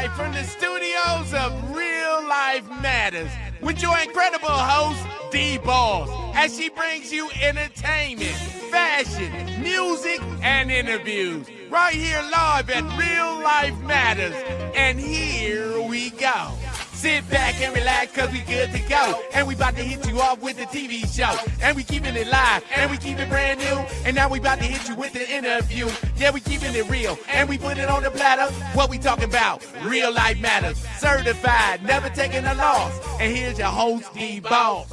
live from the studios of Real Life Matters with your incredible host, DBoss, as she brings you entertainment, fashion, music, and interviews right here live at Real Life Matters. And here we go. Sit back and relax, cause we good to go. And we about to hit you off with the TV show. And we keeping it live, and we keep it brand new. And now we about to hit you with the interview. Yeah, we keeping it real, and we put it on the platter. What we talking about? Real Life Matters. Certified, never taking a loss. And here's your host, DBoss.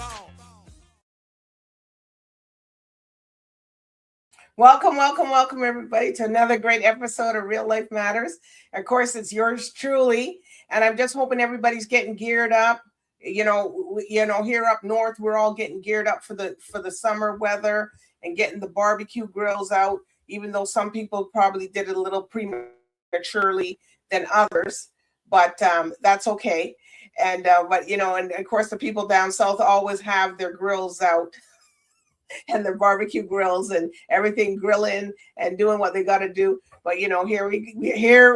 Welcome, everybody, to another great episode of Real Life Matters. Of course, it's yours truly, and I'm just hoping everybody's getting geared up. You know, here up north, we're all getting geared up for the summer weather and getting the barbecue grills out. Even though some people probably did it a little prematurely than others, but that's okay. And and of course, the people down south always have their grills out. And their barbecue grills and everything grilling and doing what they got to do. But here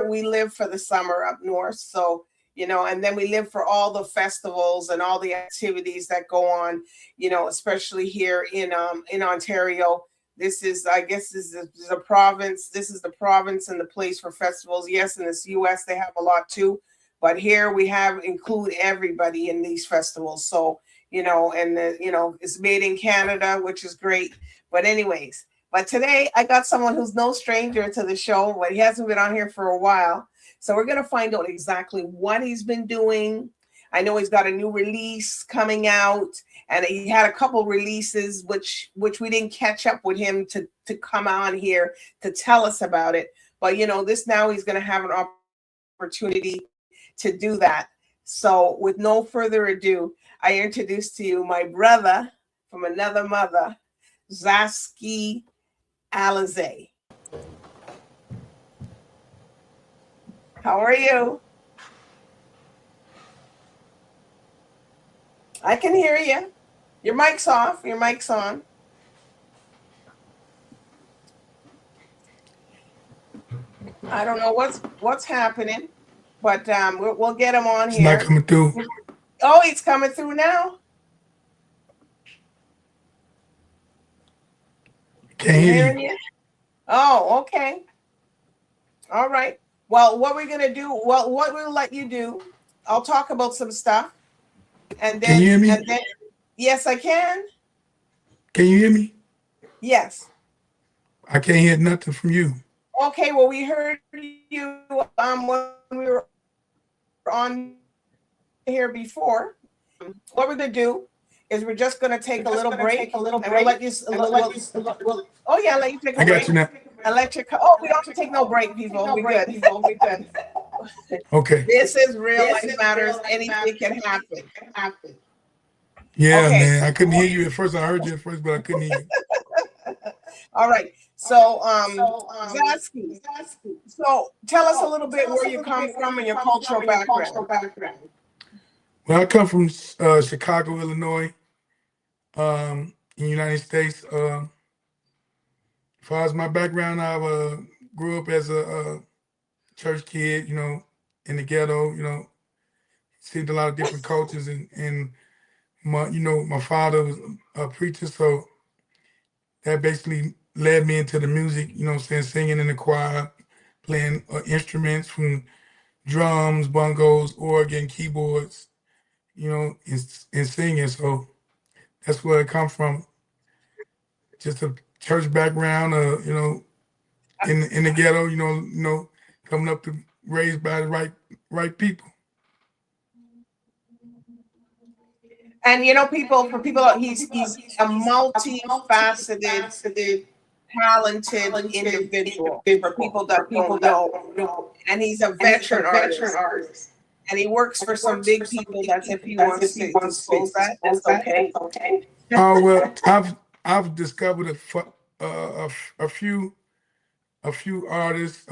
we live for the summer up north. So and then we live for all the festivals and all the activities that go on. Especially here in Ontario. This is a province. This is the province and the place for festivals. Yes, in this U.S. they have a lot too, but here we include everybody in these festivals. So. It's made in Canada, which is great. But anyways, today I got someone who's no stranger to the show, but he hasn't been on here for a while. So we're going to find out exactly what he's been doing. I know he's got a new release coming out, and he had a couple releases, which we didn't catch up with him to come on here to tell us about it. But, this now he's going to have an opportunity to do that. So with no further ado, I introduce to you my brother from another mother, ZAESKEE ALAZAE. How are you? I can hear you. Your mic's off. Your mic's on. I don't know what's happening, but we'll get him on here. It's not coming through. Oh, it's coming through now. Can't hear you. Oh, okay. All right. Well, what we're gonna do? Well, what we'll let you do? I'll talk about some stuff, and then. Can you hear me? And then, yes, I can. Can you hear me? Yes. I can't hear nothing from you. Okay. Well, we heard you when we were on here before. What we're gonna do is we're just gonna take a little break, and we'll let you. Oh yeah, let you take a break. I got you now. And let you. Oh, we don't have to take no break, people. We're good. We're good. Okay. This is Real Life Matters. Anything can happen. Yeah, Okay. man. I couldn't hear you at first. I heard you at first, but I couldn't hear you. All right. So, ZAESKEE. So, tell us a little bit where you come from and your cultural background. Well, I come from Chicago, Illinois, in the United States. As far as my background, I grew up as a church kid, in the ghetto, seen a lot of different cultures, and my father was a preacher, so that basically led me into the music, singing in the choir, playing instruments from drums, bongos, organ, keyboards, and singing. So that's where I come from. Just a church background, in the ghetto, coming up to raised by the right people. And for people, he's a multifaceted, talented individual. For people that don't know, and he's a veteran artist. And he works for some big people. That's if he wants to disclose that. That's okay. Oh well, I've discovered a few artists.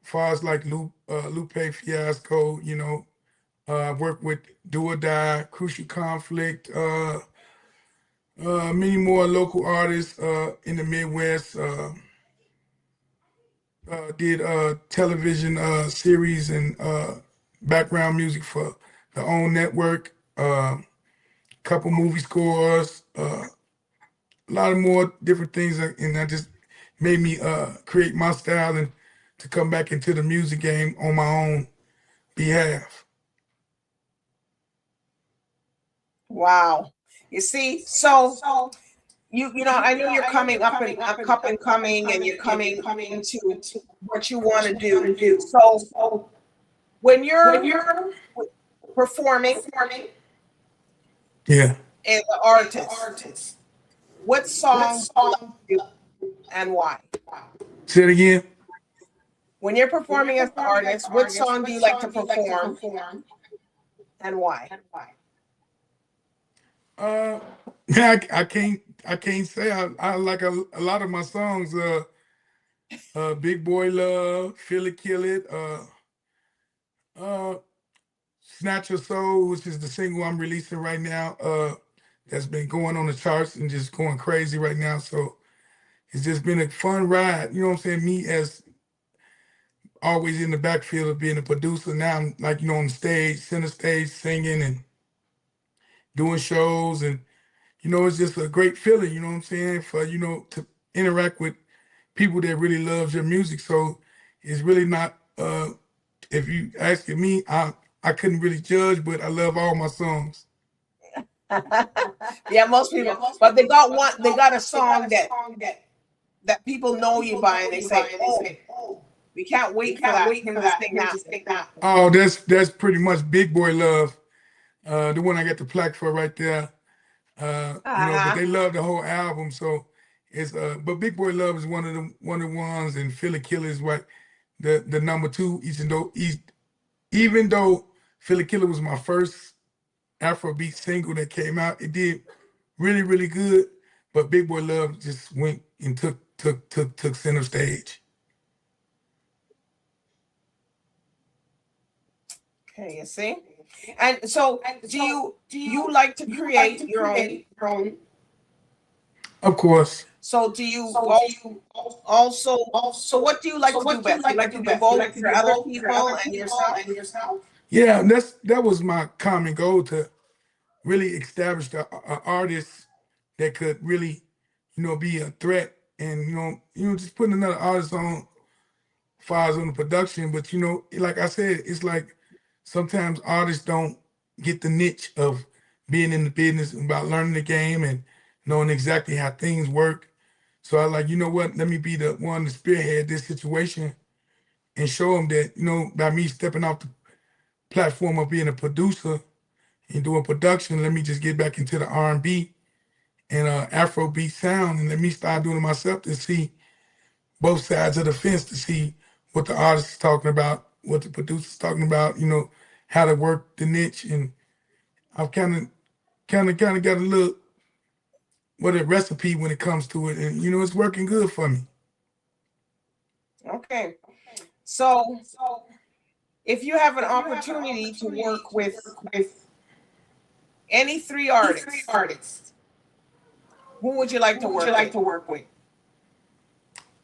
Far as like Lupe Fiasco, I've worked with Do or Die, Crucial Conflict, many more local artists in the Midwest. did television series and background music for the OWN network. Couple movie scores, a lot of more different things, and that just made me create my style and to come back into the music game on my own behalf. Wow. You see, so you know, I know you're coming up and coming, and you're coming into what you want to do. So when you're performing Yeah. as an artist, what song do you like to do and why? Say it again. When you're performing as an artist, what song do you like to perform and why? Yeah, I can't say I like a lot of my songs. Big Boy Love, Feel It, Kill It, uh, Snatch Your Soul, which is the single I'm releasing right now. That's been going on the charts and just going crazy right now. So it's just been a fun ride. You know what I'm saying? Me as always in the backfield of being a producer. Now I'm like, on stage, center stage, singing and doing shows. And, it's just a great feeling, you know what I'm saying? For, to interact with people that really loves your music. So it's really not, if you asking me, I couldn't really judge, but I love all my songs. Yeah, most people, but they got a song that people know you by, and they say, "Oh, we can't wait for that him to sing that." Oh, that's pretty much Big Boy Love, the one I got the plaque for right there. But they love the whole album, so it's but Big Boy Love is one of the ones, and Philly Killer is what the number two, even though Philly Killer was my first Afrobeat single that came out, it did really, really good. But Big Boy Love just went and took center stage. Okay, you see, and so do you like to create your own? Of course. So do you also? So what do you like to do best? You like to do both for other people and yourself? Yeah, that was my common goal, to really establish a artist that could really, be a threat, and just putting another artist on files on the production. But like I said, it's like sometimes artists don't get the niche of being in the business, about learning the game and knowing exactly how things work. So I like, what? Let me be the one to spearhead this situation and show them that, by me stepping off the platform of being a producer and doing production, let me just get back into the R&B and Afrobeat sound, and let me start doing it myself to see both sides of the fence, to see what the artist is talking about, what the producer's talking about, how to work the niche. And I've kind of got a little what a recipe when it comes to it, and it's working good for me. Okay, so if you have an opportunity to work with any three artists, who would you like to work with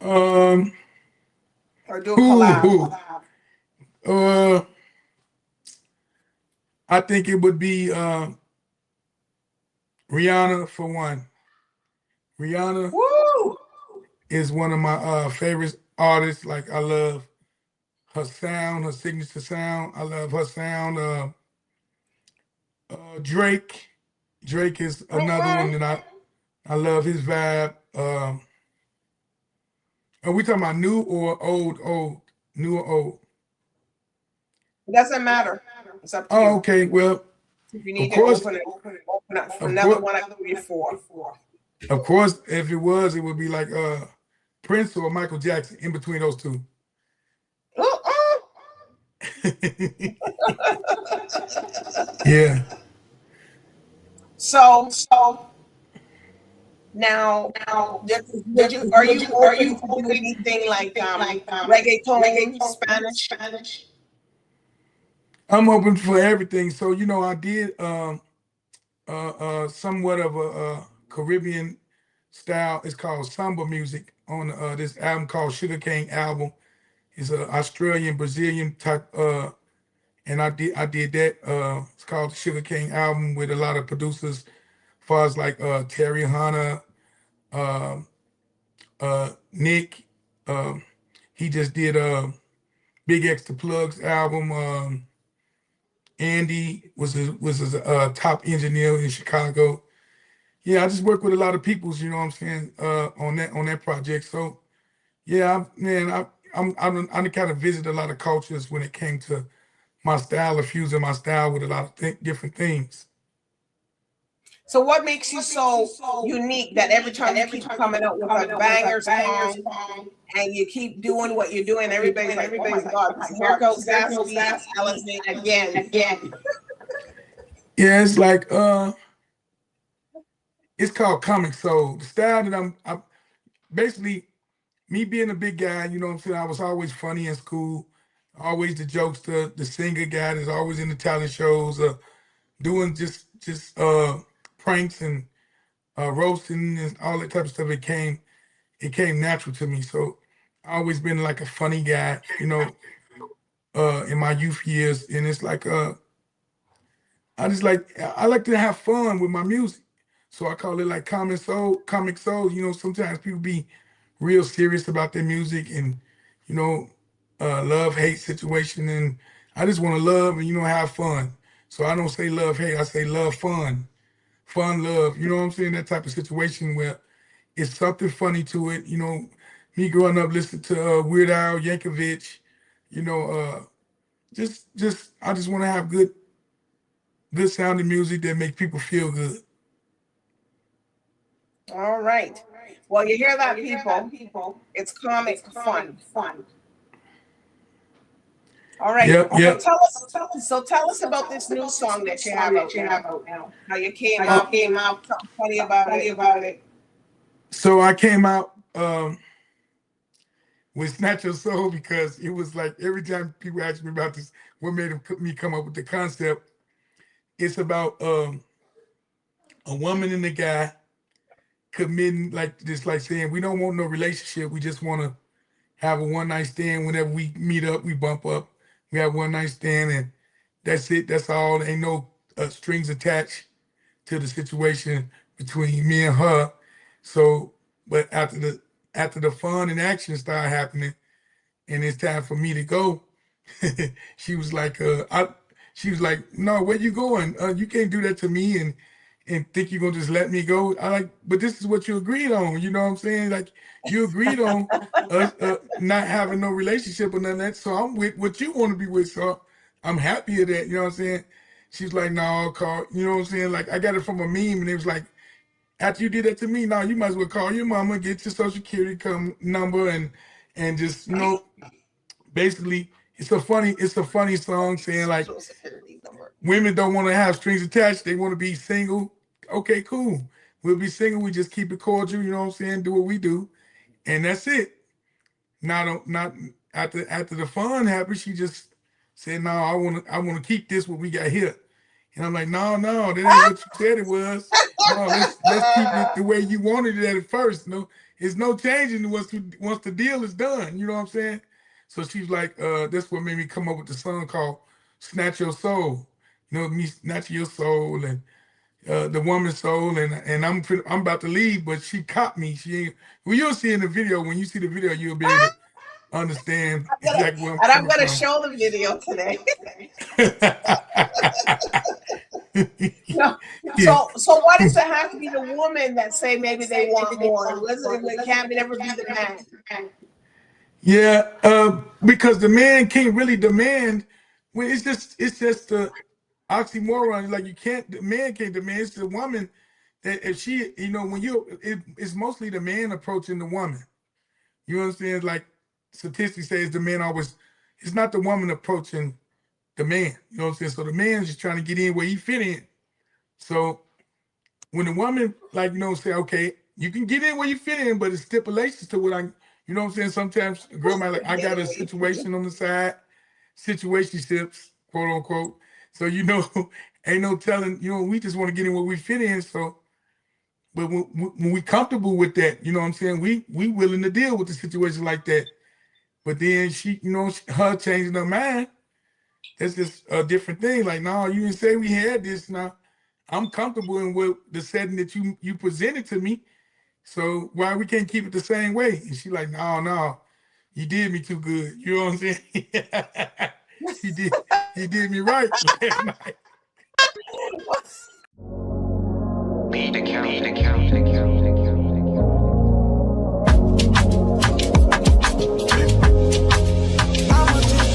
Um, or do a who? collab? I think it would be Rihanna for one. Rihanna Woo! is one of my favorite artists. Like, I love her sound, her signature sound. I love her sound. Drake. Drake is another one that I love his vibe. Are we talking about new or old? Old, new or old? It doesn't matter. It's up to Oh, you. okay. Well, If you of need to course, open up for of another course, one, I can give you four. of course. If it was, it would be like Prince or Michael Jackson. In between those two. Yeah. So now, are you open to do anything like reggaeton, Spanish? I'm open for everything. So I did somewhat of a Caribbean style. It's called samba music on this album called Sugarcane Album. It's an Australian Brazilian type. And I did that. It's called the Sugar Cane album with a lot of producers, as far as like Terry Hunter, uh, Nick. Um, he just did Big X the Plugs album. Andy was a top engineer in Chicago. Yeah, I just work with a lot of peoples, you know what I'm saying, on that project. So yeah, I kind of visit a lot of cultures when it came to my style of fusing my style with a lot of different things. So what makes you so unique that every time you keep coming out with a banger song and you keep doing what you're doing, everybody's like, oh my God, here goes ZAESKEE ALAZAE again. Yeah, it's like it's called Comic Soul. The style that I'm basically, me being a big guy, you know what I'm saying, I was always funny in school, always the jokester, the singer guy that's always in the talent shows, doing just pranks and roasting and all that type of stuff. It came natural to me. So I always been like a funny guy, you know, in my youth years. And it's like I like to have fun with my music. So I call it like comic soul. You know, sometimes people be real serious about their music and, you know, love hate situation. And I just want to love and, you know, have fun. So I don't say love hate, I say love fun love. You know what I'm saying? That type of situation where it's something funny to it. You know, me growing up listening to Weird Al Yankovic, you know, just I just want to have good sounding music that make people feel good. All right. Well, you hear that, people? It's comic fun. All right. Yep, yep. So tell us about this new song that you have out now. How you came out, something funny about it. So I came out with Snatch Your Soul because it was like every time people ask me about this, what made me come up with the concept, it's about a woman and a guy committing, like just like saying we don't want no relationship, we just want to have a one night stand. Whenever we meet up, we bump up, we have one night stand, and that's it. That's all. Ain't no strings attached to the situation between me and her. So, but after the fun and action started happening, and it's time for me to go, she was like, she was like, no, where you going? You can't do that to me and think you're gonna just let me go. I like, but this is what you agreed on. You know what I'm saying? Like you agreed on us not having no relationship or none of that. So I'm with what you want to be with. So I'm happy of that. You know what I'm saying? She's like, no, call. You know what I'm saying? Like I got it from a meme, and it was like, after you did that to me, now you might as well call your mama, get your social security number, and just, you know, basically it's a funny song saying like women don't want to have strings attached, they want to be single. Okay, cool. We'll be single, we just keep it cordial, you know what I'm saying? Do what we do, and that's it. Not after the fun happened, she just said, no, I wanna keep this what we got here. And I'm like, no, that ain't what you said it was. No, let's keep it the way you wanted it at first. No, it's no changing once the deal is done. You know what I'm saying? So she's like, that's what made me come up with the song called "Snatch Your Soul." You know, me snatching your soul and the woman's soul. And I'm about to leave, but she caught me. She ain't. Well, you'll see in the video. When you see the video, you'll be able to understand exactly where I'm coming gonna from. show the video today. No. Yeah. So why does it have to be the woman that say maybe they want more? It can't never be the man. Yeah, because the man can't really demand. Well, it's just the oxymoron. Like the man can't demand. It's the woman that if she, you know, it's mostly the man approaching the woman. You understand? Like statistics say, it's the man always. It's not the woman approaching the man. You know what I'm saying? So the man's just trying to get in where he fit in. So when the woman, like, you know, say, okay, you can get in where you fit in, but it's stipulations to what you know what I'm saying? Sometimes a girl might like, I got a situation on the side, situationships, quote unquote. So, you know, ain't no telling, you know, we just want to get in where we fit in. So, but when we comfortable with that, you know what I'm saying? We willing to deal with the situation like that. But then she, her changing her mind, that's just a different thing. Like, no, you didn't say we had this. Now, I'm comfortable in what the setting that you presented to me. So why we can't keep it the same way? And she like, no, you did me too good. You know what I'm saying? he did me right last night.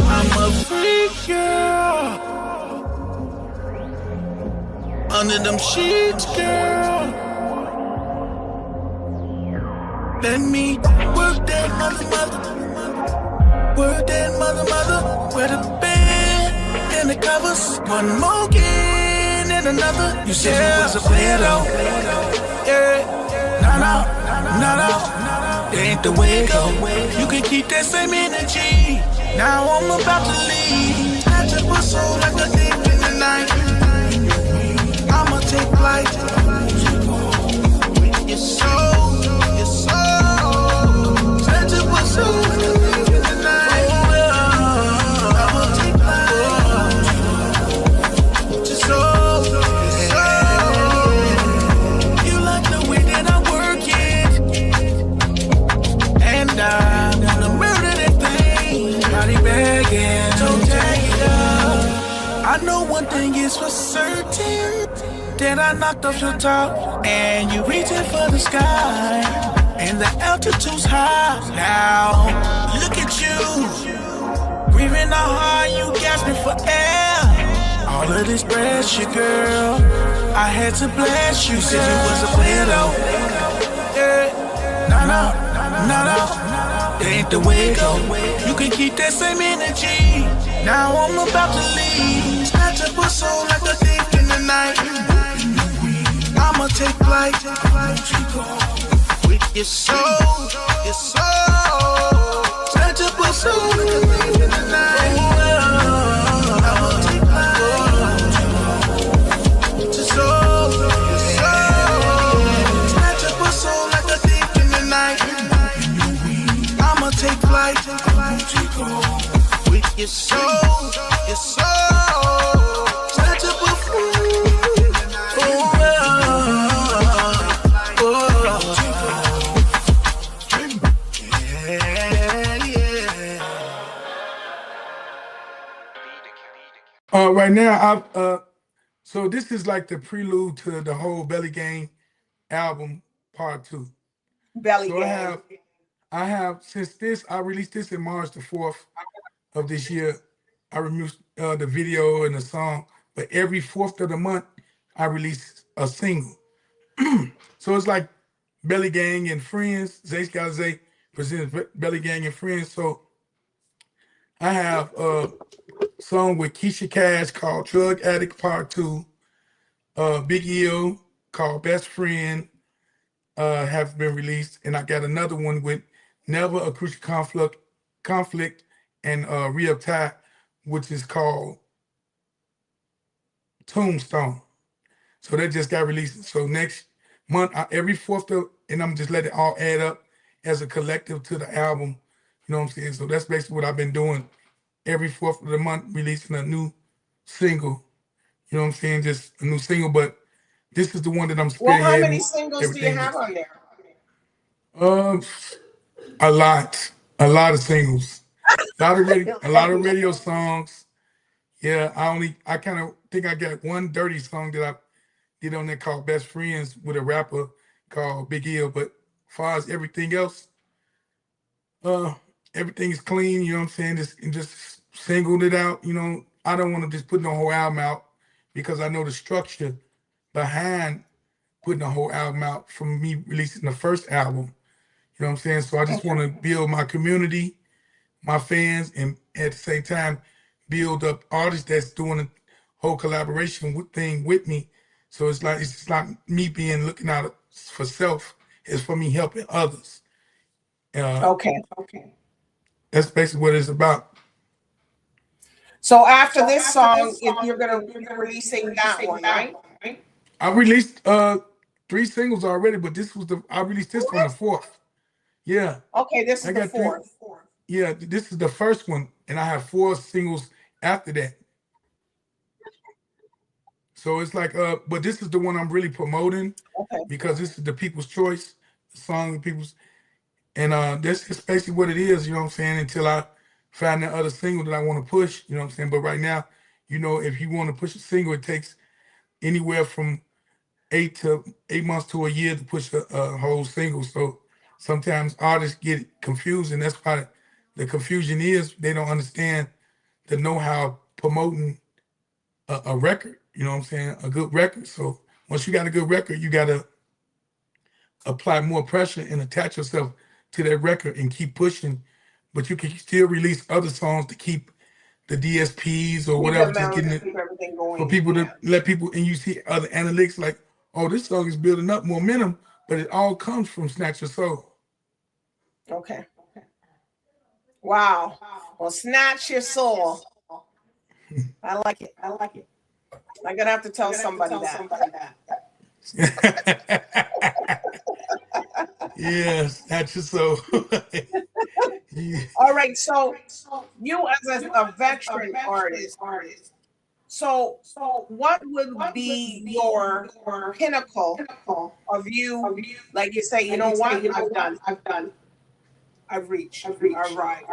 I'm a freak girl. Under them sheets, girl. Let me work that mother. Work that mother. Where the bed and the covers. One more again and another. You said you was a player though. Yeah. No. That ain't the way it go. You can keep that same energy. Now I'm about to leave. Snatch up a soul like a thief in the night. I'ma take flight. Your soul. Snatch up a soul like a thief in the night. I'ma take flight. Your soul. You like the way that I work it. And I wanna murder that thing. Body bagging, don't tag it up. I know one thing is for certain, that I knocked off your top, and you reaching for the sky, and the altitude's high. Now, look at you, breathing out hard, you gasping for air. All of this pressure, girl, I had to bless you. Said you was a player though. Yeah. No. That ain't the way it go. You can keep that same energy. Now I'm about to leave. Snatch up a soul like a thief in the night. I'ma take flight. With your soul. Snatch up a soul like a thief in the night. I'ma take flight. With your soul. Snatch up a soul like a thief in the night. I'ma take flight with your soul, Snatch up a fool. Right now, so this is like the prelude to the whole Belly Gang album, part 2. Belly So Gang. I have I released this in March the 4th of this year. I removed the video and the song, but every 4th of the month, I release a single. So it's like Belly Gang and Friends. ZAESKEE ALAZAE presents Belly Gang and Friends. So I have a song with Keisha Cash called Drug Addict Part 2. Big Eel called Best Friend have been released. And I got another one with Never a Crucial Conflict and Rhea Ty, which is called Tombstone. So that just got released. So next month, every 4th and I'm just letting it all add up as a collective to the album. You know what I'm saying? So that's basically what I've been doing. Every 4th of the month, releasing a new single. You know what I'm saying? Just a new single, but this is the one that I'm spearheading. Well, how many singles do you have on there? A lot of singles, a lot of radio songs. Yeah, I kind of think I got one dirty song that I did on there called Best Friends with a rapper called Big Eel. But as far as everything else, everything is clean. You know what I'm saying? Just singled it out. You know, I don't want to just put the whole album out because I know the structure behind putting the whole album out from me releasing the first album. You know what I'm saying? So I just want to build my community, my fans, and at the same time, build up artists that's doing a whole collaboration thing with me. So it's just not me being looking out for self. It's for me helping others. Okay. That's basically what it's about. So after this song, if you're gonna be releasing that one, right? I released 3 singles already, but I released this on the 4th. Yeah. Okay, this is the 4th. Yeah, this is the first one, and I have 4 singles after that. So it's like, but this is the one I'm really promoting Okay. because this is the people's choice, the song of people's, and that's just basically what it is. You know what I'm saying? Until I find that other single that I want to push. You know what I'm saying? But right now, you know, if you want to push a single, it takes anywhere from 8 months to a year to push a whole single. So sometimes artists get confused, and that's why the confusion is they don't understand the know-how promoting a record. You know what I'm saying? A good record. So once you got a good record, you got to apply more pressure and attach yourself to that record and keep pushing. But you can still release other songs to keep the DSPs or Keep whatever, them just out getting and it keep everything for going. people to Yeah. let people, and you see other analytics like, oh, this song is building up momentum, but it all comes from Snatch Your Soul. Okay. Wow. Well, Snatch Your Soul. I like it. I like it. I'm gonna have to tell somebody that. Yeah, Snatch Your Soul. Yeah. All right. So you as a veteran artist, so what would be your pinnacle of you? Like you say, you know what? I've reached. All right.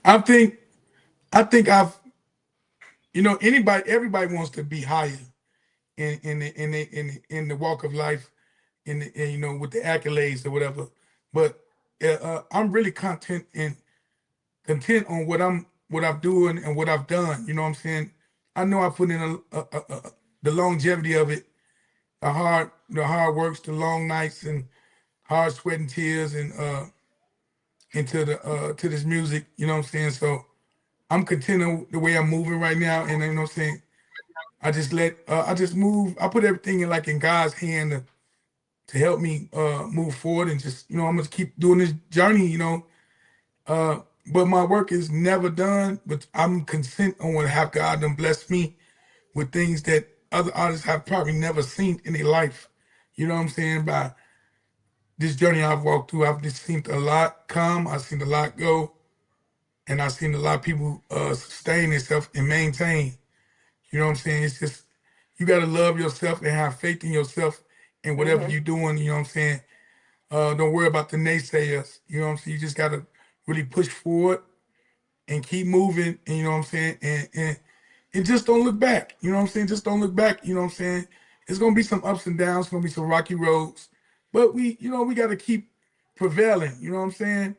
I think I've, you know, everybody wants to be higher in the walk of life, you know, with the accolades or whatever. But I'm really content on what I'm doing and what I've done. You know what I'm saying? I know I put in the longevity of it, the hard works, the long nights and hard sweat and tears, and into the to this music. You know what I'm saying? So I'm content on the way I'm moving right now, and you know what I'm saying. I just move. I put everything in God's hand to help me move forward, and just, you know, I'm gonna keep doing this journey. You know, but my work is never done. But I'm content on what have God done blessed me with things that other artists have probably never seen in their life. You know what I'm saying? By this journey I've walked through, I've just seen a lot come. I've seen a lot go, and I've seen a lot of people sustain themselves and maintain. You know what I'm saying? It's just, you got to love yourself and have faith in yourself and whatever Mm-hmm. you're doing. You know what I'm saying? Don't worry about the naysayers. You know what I'm saying? You just got to really push forward and keep moving. And you know what I'm saying? And just don't look back. You know what I'm saying? Just don't look back. You know what I'm saying? It's gonna be some ups and downs. It's gonna be some rocky roads, but we got to keep prevailing. You know what I'm saying?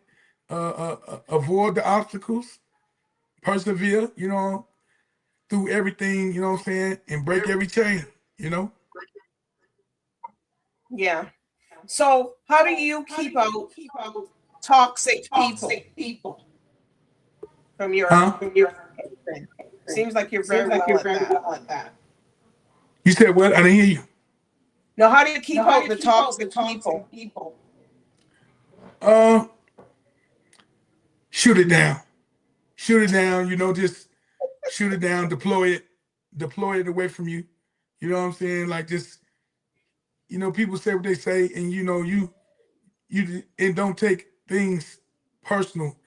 Avoid the obstacles, persevere. You know, through everything. You know what I'm saying? And break every chain. You know? Yeah. So how do you keep out toxic people from your Huh? Seems like you're very well at that. You said what? I didn't hear you. Now, how do you keep out the toxic people? Uh, shoot it down. Shoot it down. You know, just shoot it down. Deploy it away from you. You know what I'm saying? Like, just, you know, people say what they say, and you know, you and don't take things personal.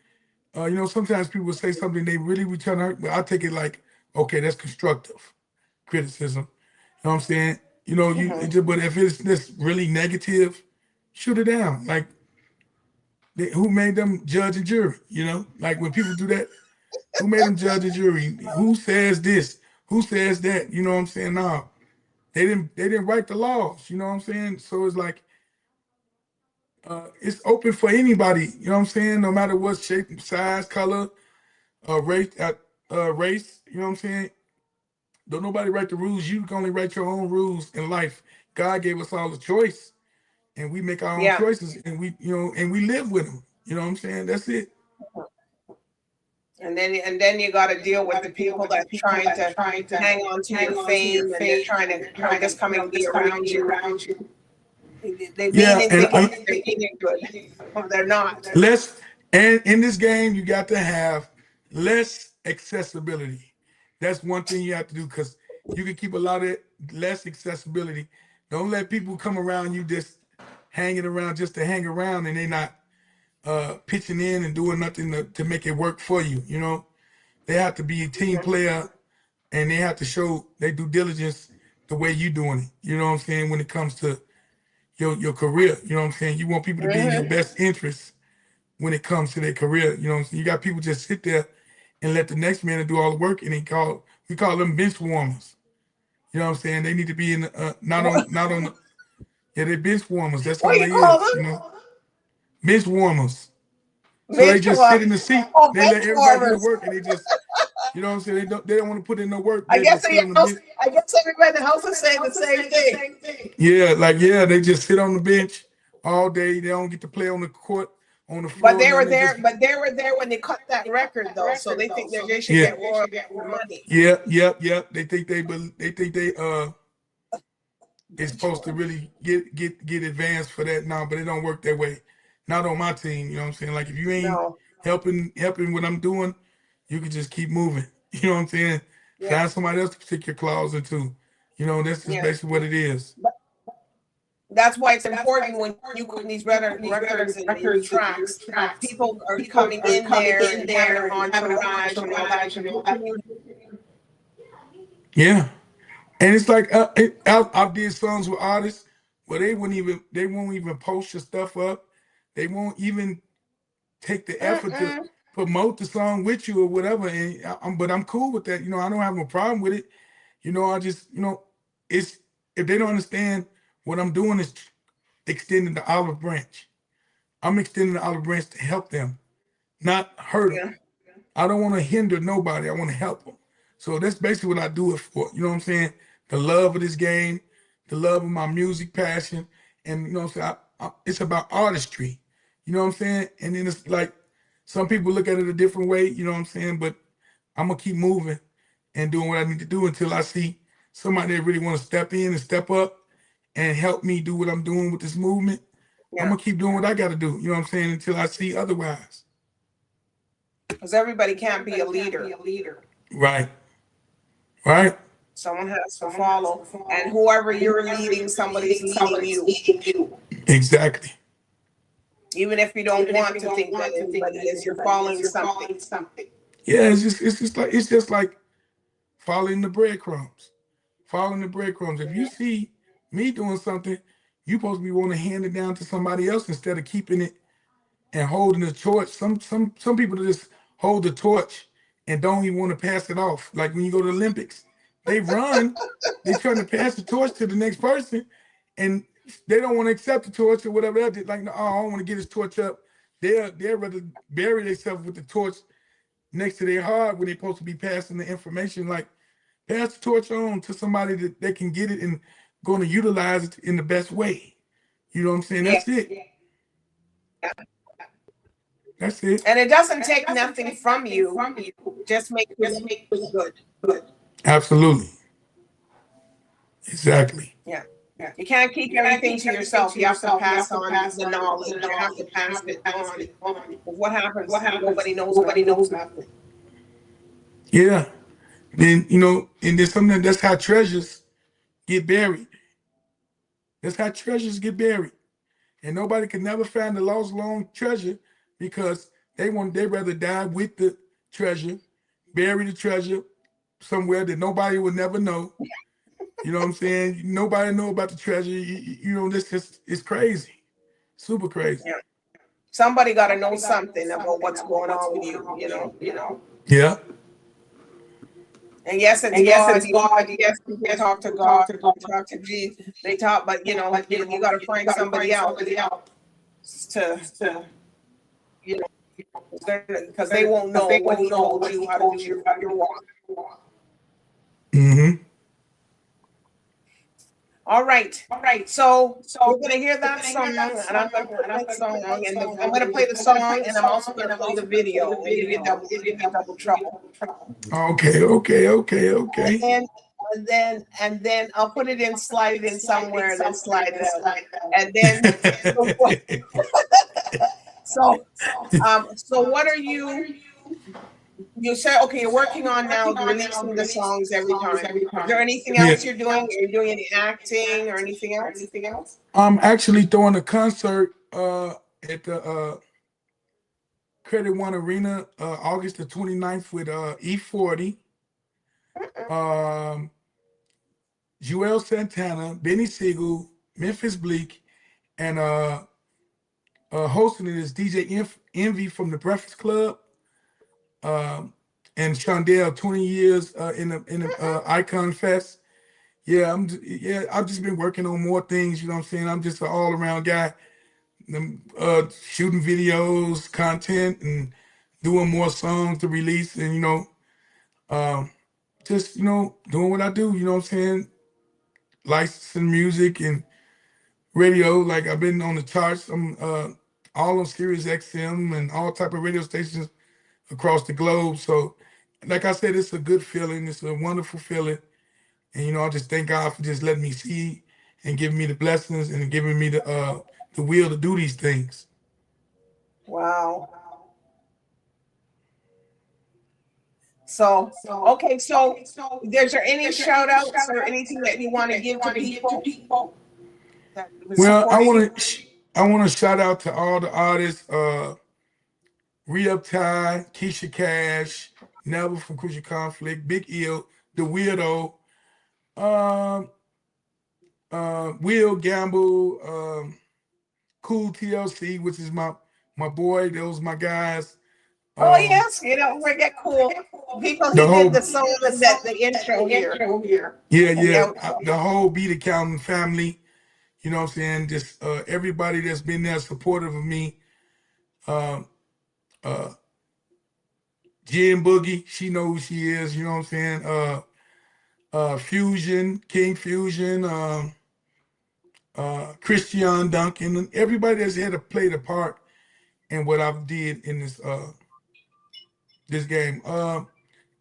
You know, sometimes people say something they really be trying to hurt, but I take it like, okay, that's constructive criticism. You know what I'm saying? You know, Mm-hmm. but if it's this really negative, shoot it down. Like, who made them judge and jury? You know, like when people do that, who made them judge and jury? Who says this? Who says that? You know what I'm saying? No, they didn't write the laws. You know what I'm saying? So it's like, it's open for anybody. You know what I'm saying? No matter what shape, size, color, race. You know what I'm saying? Don't nobody write the rules. You can only write your own rules in life. God gave us all a choice, and we make our own Yeah. choices, and we live with them. You know what I'm saying? That's it. And then you got to deal with the people that trying to hang on to your fame, and they're trying to, I guess, come and be around you. They Yeah, mean and thinking they're being good, or they're not. and in this game, you got to have less accessibility. That's one thing you have to do, because you can keep a lot of less accessibility. Don't let people come around you just hanging around just to hang around, and they not pitching in and doing nothing to make it work for you. You know, they have to be a team player, and they have to show their due diligence the way you doing it. You know what I'm saying? When it comes to your career, you know what I'm saying? You want people to be in your best interest when it comes to their career. You know what I'm saying? You got people just sit there and let the next man do all the work, and we call them bench warmers. You know what I'm saying? They need to be in not on yeah, they're bench warmers. That's all What they you call is, them? you know. Bench warmers. So they Bench just sit warmers. in the seat. Oh, They let bench everybody do the warmers. work, and they just, you know what I'm saying? They don't want to put in no work. I They guess just sit on the bench. I guess everybody in the house is saying the same thing. Yeah, they just sit on the bench all day. They don't get to play on the court, on the floor. But they were nothing. there. But they were there when they cut that record, though. So they think they should get more money. Yeah. They think they is supposed to really get advanced for that now, but it don't work that way. Not on my team. You know what I'm saying? Like if you ain't helping what I'm doing, you can just keep moving. You know what I'm saying? Find somebody else to stick your claws into. You know, that's just basically what it is. That's why it's important when you put these records and these tracks. People are coming in there and having an entourage and all that. Yeah, and it's like I did songs with artists where they won't even post your stuff up. They won't even take the effort to promote the song with you or whatever. And but I'm cool with that. You know, I don't have no problem with it. You know, I just, you know, it's if they don't understand what I'm doing is extending the olive branch. I'm extending the olive branch to help them, not hurt them. I don't want to hinder nobody. I want to help them. So that's basically what I do it for. You know what I'm saying? The love of this game, the love of my music passion, and you know what I'm saying? It's about artistry. You know what I'm saying? And then it's like some people look at it a different way. You know what I'm saying? But I'm gonna keep moving and doing what I need to do until I see somebody that really want to step in and step up and help me do what I'm doing with this movement. I'm gonna keep doing what I got to do. You know what I'm saying? Until I see otherwise. Because everybody can't be a leader. Right. Someone has to follow, and whoever you're leading, somebody's leading you. Exactly. Even if you don't want to think that anybody is, you're following something. Yeah, it's just like following the breadcrumbs. Following the breadcrumbs. If you see me doing something, you're supposed to be wanting to hand it down to somebody else instead of keeping it and holding the torch. Some people just hold the torch and don't even want to pass it off. Like when you go to the Olympics, they run, they're trying to pass the torch to the next person, and they don't want to accept the torch or whatever else. Like, no, I don't want to get this torch up. They'd rather bury themselves with the torch next to their heart when they're supposed to be passing the information. Like, pass the torch on to somebody that they can get it and going to utilize it in the best way. You know what I'm saying? That's it. That's it. And it doesn't take nothing from you. Just make it good. Absolutely. Exactly. Yeah. You can't keep everything to yourself. You have to pass on the knowledge. You have to pass it on. What happens? Nobody knows nothing. Yeah. Then, you know, and there's something that's how treasures get buried. That's how treasures get buried. And nobody can never find the lost long treasure because they'd rather die with the treasure, bury the treasure somewhere that nobody would never know. You know what I'm saying? Nobody know about the treasure. You know, this just it's crazy. Super crazy. Yeah. Somebody got to know something about what's going on with you, you know? Yeah. And yes, it's God. Yes, you can talk to God, talk to Jesus. They talk, but you know, you got to find somebody else to you know, because they won't know what he told you how to do your walk. Mm-hmm. All right. So we're gonna hear that song, and I'm gonna play that song, and I'm gonna play the song, and I'm also gonna play the video. Give you double trouble. Okay. And then I'll put it in, slide it in somewhere, and then slide it out, and then. So what are you? You said, okay, you're working on now releasing the songs every time. Is there anything else you're doing? Are you doing any acting or anything else? I'm actually throwing a concert at the Credit One Arena, August the 29th with E40, Joel Santana, Benny Siegel, Memphis Bleak, and hosting it is DJ Envy from the Breakfast Club, and Shondell, 20 years in the Icon Fest. Yeah, I've just been working on more things. You know what I'm saying? I'm just an all around guy. Shooting videos, content, and doing more songs to release, and just doing what I do. You know what I'm saying? Licensing music and radio. Like I've been on the charts. I'm all on Sirius XM and all type of radio stations across the globe. So, like I said, it's a good feeling. It's a wonderful feeling, and I just thank God for just letting me see and giving me the blessings and giving me the will to do these things. Wow. So okay, so is there any shout outs or anything that you want to give to people? Well, I want to shout out to all the artists, Re-Up Ty, Keisha Cash, Neville from Crucial Conflict, Big Eel, The Weirdo, Will Gamble, Cool TLC, which is my boy. Those my guys. Oh yes, we get cool. People who did the song that the intro here. Yeah. The whole Beat Accounting family. You know what I'm saying? Just everybody that's been there supportive of me. Jen Boogie, she knows who she is. You know what I'm saying? Fusion, King Fusion, Christian Duncan, and everybody that's had to play the part in what I've did in this game.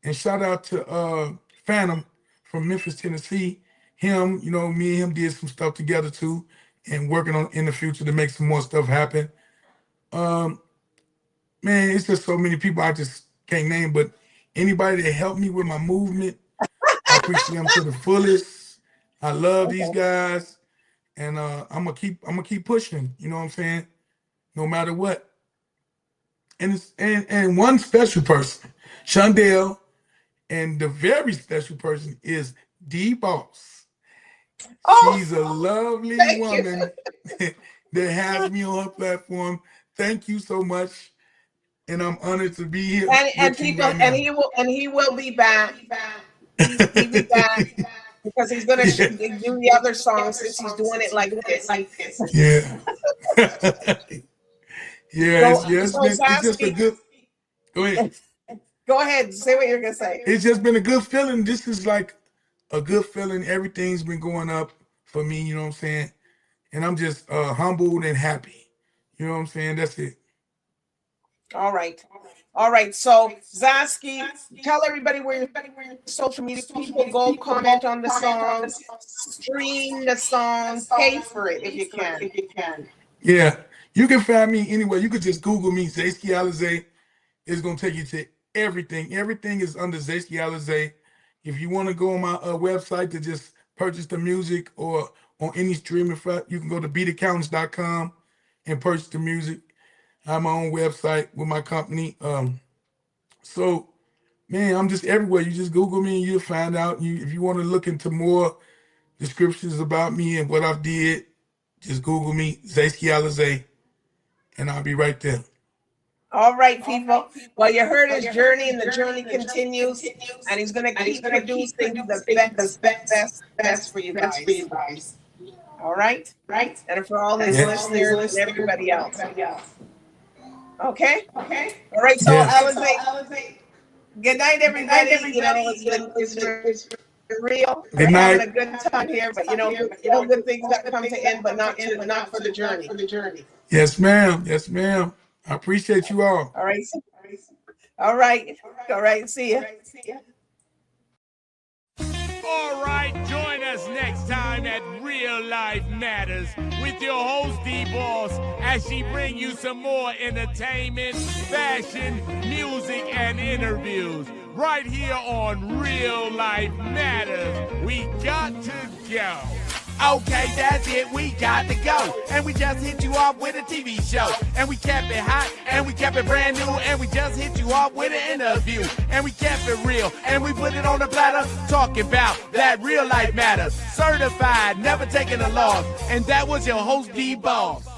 And shout out to Phantom from Memphis, Tennessee. Him, me and him did some stuff together too, and working on in the future to make some more stuff happen. Man, it's just so many people I just can't name, but anybody that helped me with my movement, I appreciate them to the fullest. I love these guys, and I'm gonna keep pushing. You know what I'm saying? No matter what. And one special person, Shondell, and the very special person is DBoss. She's a lovely woman that has me on her platform. Thank you so much, and I'm honored to be here. And he will be back. He'll be back because he's gonna do the other songs since he's doing it like this. Yeah. Yeah, it's just a good. Go ahead. Go ahead. Say what you're gonna say. It's just been a good feeling. This is like a good feeling. Everything's been going up for me. You know what I'm saying? And I'm just humbled and happy. You know what I'm saying? That's it. All right. So ZAESKEE, tell everybody where your social media people go, comment on the song, stream the song, pay for it if you can. Yeah. You can find me anywhere. You could just Google me, ZAESKEE ALAZAE. It's going to take you to everything. Everything is under ZAESKEE ALAZAE. If you want to go on my website to just purchase the music or on any streaming platform, you can go to beataccountants.com and purchase the music. I have my own website with my company. So, man, I'm just everywhere. You just Google me and you'll find out. If you want to look into more descriptions about me and what I've did, just Google me, ZAESKEE ALAZAE. And I'll be right there. All right, people. Well, you heard his journey, and the journey continues, and he's going to keep producing the best for you guys. All right? And for all his listeners and everybody else. Okay? All right, so Alize, good night, everybody. It's real. Good We're night. having a good time here, but good things that come to end, but not for the journey. Yes, ma'am. I appreciate you all. All right. All right. See ya. All right, join us next time at Real Life Matters with your host DBoss as she bring you some more entertainment, fashion, music, and interviews right here on Real Life Matters. We got to go. Okay, that's it, we got to go. And we just hit you off with a TV show. And we kept it hot, and we kept it brand new. And we just hit you off with an interview. And we kept it real, and we put it on the platter. Talking about that real life matters. Certified, never taking a loss. And that was your host, DBoss.